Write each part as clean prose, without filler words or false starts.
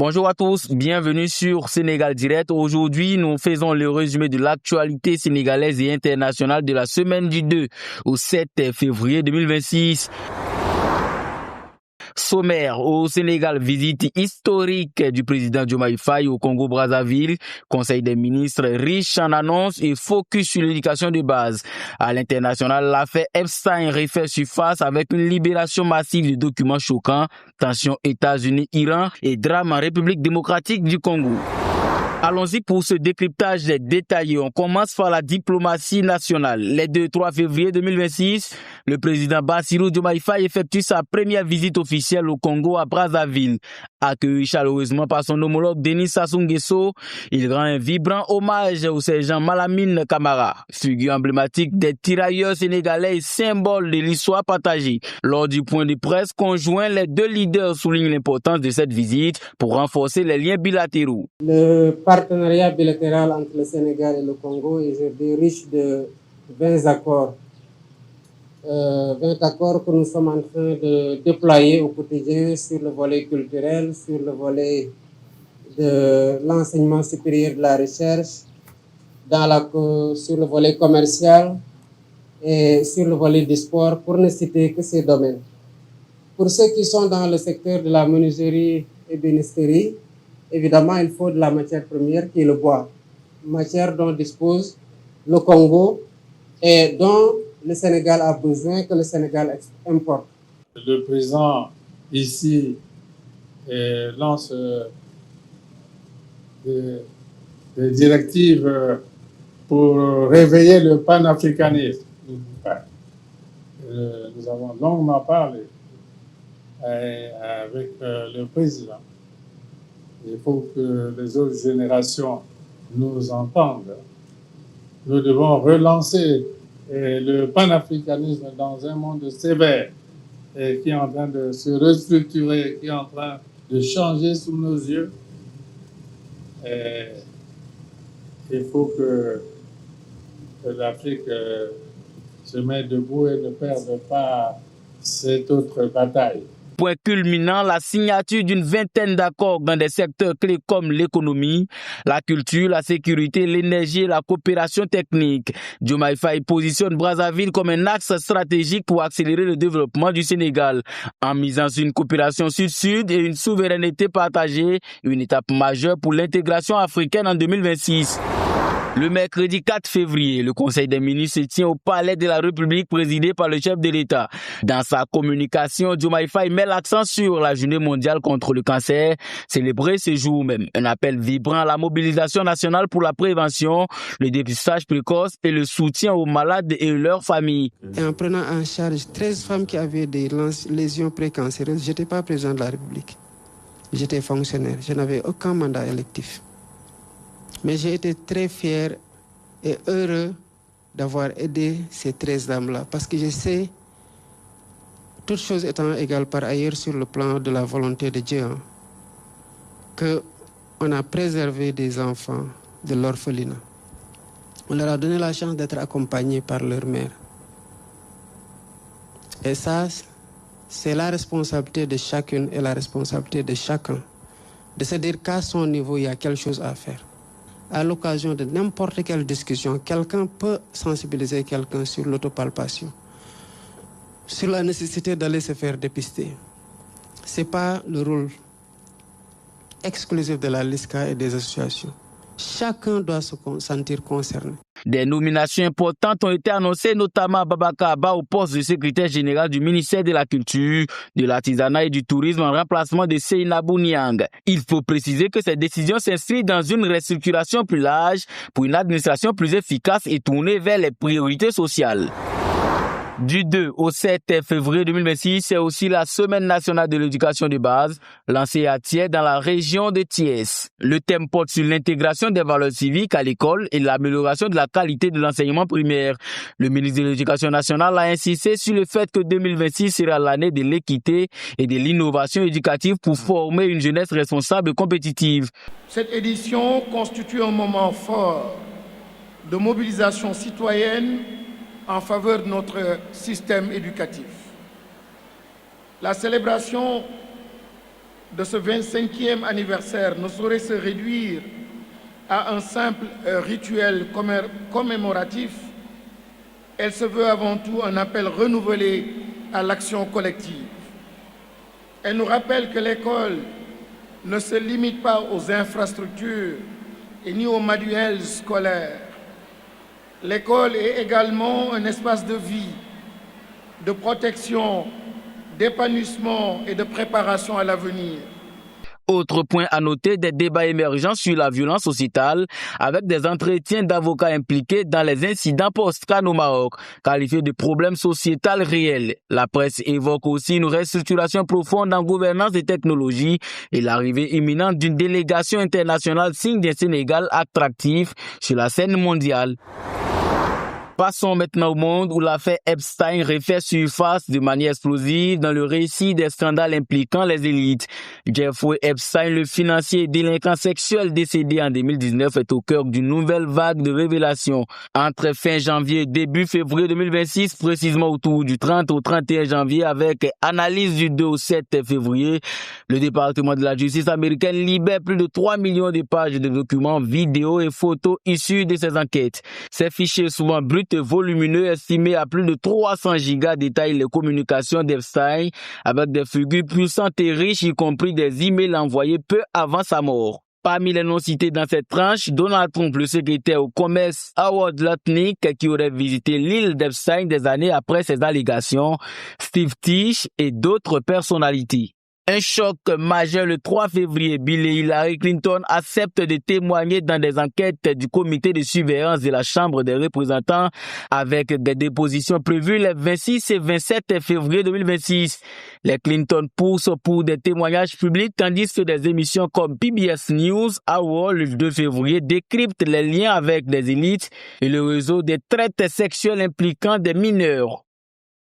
Bonjour à tous, bienvenue sur Sénégal Direct. Aujourd'hui, nous faisons le résumé de l'actualité sénégalaise et internationale de la semaine du 2 au 7 février 2026. Sommaire au Sénégal, visite historique du président Diomaye Faye au Congo-Brazzaville, Conseil des ministres riche en annonces et focus sur l'éducation de base. À l'international, l'affaire Epstein refait surface avec une libération massive de documents choquants, tensions États-Unis-Iran et drame en République démocratique du Congo. Allons-y pour ce décryptage détaillé. On commence par la diplomatie nationale. Les 2-3 février 2026, le président Bassirou Diomaye Faye effectue sa première visite officielle au Congo à Brazzaville. Accueilli chaleureusement par son homologue Denis Sassou Nguesso, il rend un vibrant hommage au sergent Malamine Camara, figure emblématique des tirailleurs sénégalais et symbole de l'histoire partagée. Lors du point de presse conjoint, les deux leaders soulignent l'importance de cette visite pour renforcer les liens bilatéraux. Le partenariat bilatéral entre le Sénégal et le Congo est aujourd'hui riche de 20 accords. 20 accords que nous sommes en train de déployer au quotidien sur le volet culturel, sur le volet de l'enseignement supérieur de la recherche, sur le volet commercial et sur le volet du sport, pour ne citer que ces domaines. Pour ceux qui sont dans le secteur de la menuiserie et bénisterie, évidemment, il faut de la matière première qui est le bois, matière dont dispose le Congo et dont le Sénégal a besoin, que le Sénégal importe. Le président ici lance des directives pour réveiller le panafricanisme. Nous avons longuement parlé avec le président. Il faut que les autres générations nous entendent. Nous devons relancer le panafricanisme dans un monde sévère qui est en train de se restructurer, qui est en train de changer sous nos yeux. Il faut que l'Afrique se mette debout et ne perde pas cette autre bataille. Point culminant, la signature d'une vingtaine d'accords dans des secteurs clés comme l'économie, la culture, la sécurité, l'énergie et la coopération technique. Diomaye Faye positionne Brazzaville comme un axe stratégique pour accélérer le développement du Sénégal, en misant sur une coopération sud-sud et une souveraineté partagée, une étape majeure pour l'intégration africaine en 2026. Le mercredi 4 février, le Conseil des ministres se tient au Palais de la République présidé par le chef de l'État. Dans sa communication, Diomaye Faye met l'accent sur la journée mondiale contre le cancer, célébrée ce jour même. Un appel vibrant à la mobilisation nationale pour la prévention, le dépistage précoce et le soutien aux malades et leurs familles. Et en prenant en charge 13 femmes qui avaient des lésions précancéreuses, je n'étais pas président de la République. J'étais fonctionnaire, je n'avais aucun mandat électif. Mais j'ai été très fier et heureux d'avoir aidé ces 13 dames-là. Parce que je sais, toutes choses étant égales par ailleurs sur le plan de la volonté de Dieu, qu'on a préservé des enfants de l'orphelinat. On leur a donné la chance d'être accompagnés par leur mère. Et ça, c'est la responsabilité de chacune et la responsabilité de chacun. De se dire qu'à son niveau, il y a quelque chose à faire. À l'occasion de n'importe quelle discussion, quelqu'un peut sensibiliser quelqu'un sur l'autopalpation, sur la nécessité d'aller se faire dépister. Ce n'est pas le rôle exclusif de la LISCA et des associations. Chacun doit se sentir concerné. Des nominations importantes ont été annoncées, notamment Babaka Abba au poste de secrétaire général du ministère de la Culture, de l'Artisanat et du Tourisme en remplacement de Seynabou Niang. Il faut préciser que cette décision s'inscrit dans une restructuration plus large pour une administration plus efficace et tournée vers les priorités sociales. Du 2 au 7 février 2026, c'est aussi la Semaine nationale de l'éducation de base, lancée à Thiès dans la région de Thiès. Le thème porte sur l'intégration des valeurs civiques à l'école et l'amélioration de la qualité de l'enseignement primaire. Le ministre de l'Éducation nationale a insisté sur le fait que 2026 sera l'année de l'équité et de l'innovation éducative pour former une jeunesse responsable et compétitive. Cette édition constitue un moment fort de mobilisation citoyenne en faveur de notre système éducatif. La célébration de ce 25e anniversaire ne saurait se réduire à un simple rituel commémoratif. Elle se veut avant tout un appel renouvelé à l'action collective. Elle nous rappelle que l'école ne se limite pas aux infrastructures et ni aux manuels scolaires. L'école est également un espace de vie, de protection, d'épanouissement et de préparation à l'avenir. Autre point à noter, des débats émergents sur la violence sociétale avec des entretiens d'avocats impliqués dans les incidents post-Cannes au Maroc, qualifiés de problèmes sociétals réels. La presse évoque aussi une restructuration profonde en gouvernance des technologies et l'arrivée imminente d'une délégation internationale signe d'un Sénégal attractif sur la scène mondiale. Passons maintenant au monde où l'affaire Epstein refait surface de manière explosive dans le récit des scandales impliquant les élites. Jeffrey Epstein, le financier et délinquant sexuel décédé en 2019, est au cœur d'une nouvelle vague de révélations. Entre fin janvier et début février 2026, précisément autour du 30 au 31 janvier, avec analyse du 2 au 7 février, le département de la justice américaine libère plus de 3 millions de pages de documents, vidéos et photos issus de ces enquêtes. Ces fichiers souvent bruts et volumineux estimés à plus de 300 gigas détaillent les communications d'Epstein avec des figures puissantes et riches, y compris des emails envoyés peu avant sa mort. Parmi les noms cités dans cette tranche, Donald Trump, le secrétaire au commerce Howard Lutnick, qui aurait visité l'île d'Epstein des années après ces allégations, Steve Tisch et d'autres personnalités. Un choc majeur le 3 février, Bill et Hillary Clinton acceptent de témoigner dans des enquêtes du comité de surveillance de la Chambre des représentants avec des dépositions prévues les 26 et 27 février 2026. Les Clinton poussent pour des témoignages publics tandis que des émissions comme PBS News, Hour, le 2 février, décryptent les liens avec des élites et le réseau des traites sexuelles impliquant des mineurs.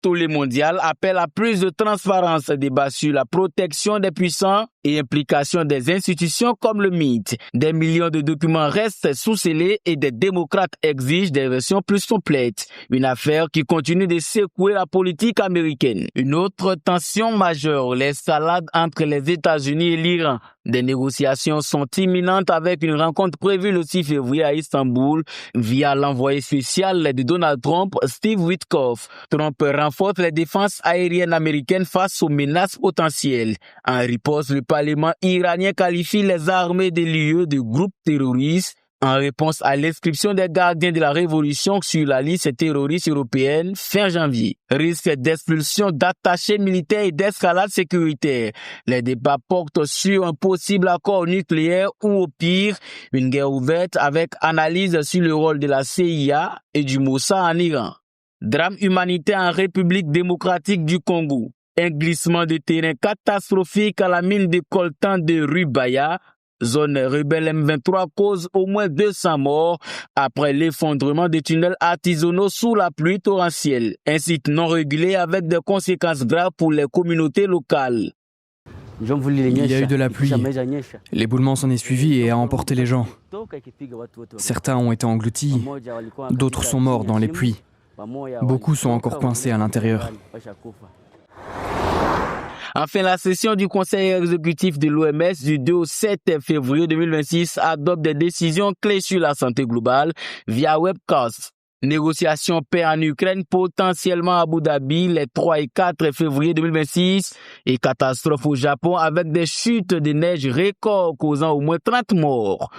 Tous les mondiaux appellent à plus de transparence, débat sur la protection des puissants et implication des institutions comme le MIT. Des millions de documents restent sous scellés et des démocrates exigent des versions plus complètes. Une affaire qui continue de secouer la politique américaine. Une autre tension majeure, l'escalade entre les États-Unis et l'Iran. Des négociations sont imminentes avec une rencontre prévue le 6 février à Istanbul via l'envoyé spécial de Donald Trump, Steve Witkoff. Trump renforce les défenses aériennes américaines face aux menaces potentielles. En riposte, le Parlement iranien qualifie les armées de l'UE de groupes terroristes en réponse à l'inscription des gardiens de la révolution sur la liste terroriste européenne fin janvier. Risque d'expulsion d'attachés militaires et d'escalade sécuritaire. Les débats portent sur un possible accord nucléaire ou au pire, une guerre ouverte avec analyse sur le rôle de la CIA et du Mossad en Iran. Drame humanitaire en République démocratique du Congo. Un glissement de terrain catastrophique à la mine de coltan de Rubaya, zone rebelle M23, cause au moins 200 morts après l'effondrement des tunnels artisanaux sous la pluie torrentielle. Un site non régulé avec des conséquences graves pour les communautés locales. Il y a eu de la pluie. L'éboulement s'en est suivi et a emporté les gens. Certains ont été engloutis, d'autres sont morts dans les pluies. Beaucoup sont encore coincés à l'intérieur. Enfin, la session du Conseil exécutif de l'OMS du 2 au 7 février 2026 adopte des décisions clés sur la santé globale via webcast. Négociation paix en Ukraine potentiellement à Abu Dhabi les 3 et 4 février 2026 et catastrophe au Japon avec des chutes de neige records causant au moins 30 morts.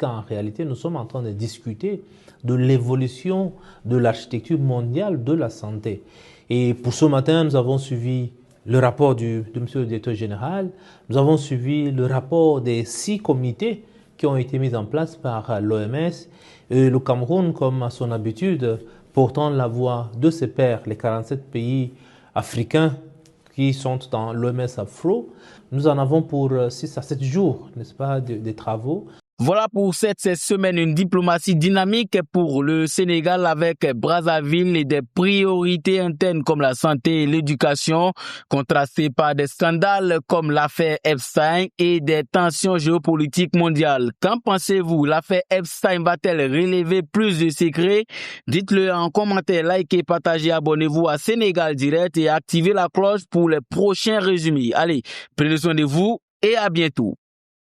En réalité, nous sommes en train de discuter de l'évolution de l'architecture mondiale de la santé. Et pour ce matin, nous avons suivi le rapport de M. le directeur général, nous avons suivi le rapport des 6 comités qui ont été mis en place par l'OMS. Et le Cameroun, comme à son habitude, portant la voix de ses pairs, les 47 pays africains qui sont dans l'OMS Afro, nous en avons pour 6 à 7 jours, n'est-ce pas, des travaux. Voilà pour cette semaine une diplomatie dynamique pour le Sénégal avec Brazzaville et des priorités internes comme la santé et l'éducation, contrastées par des scandales comme l'affaire Epstein et des tensions géopolitiques mondiales. Qu'en pensez-vous? L'affaire Epstein va-t-elle relever plus de secrets? Dites-le en commentaire, likez, partagez, abonnez-vous à Sénégal Direct et activez la cloche pour les prochains résumés. Allez, prenez soin de vous. et à bientôt.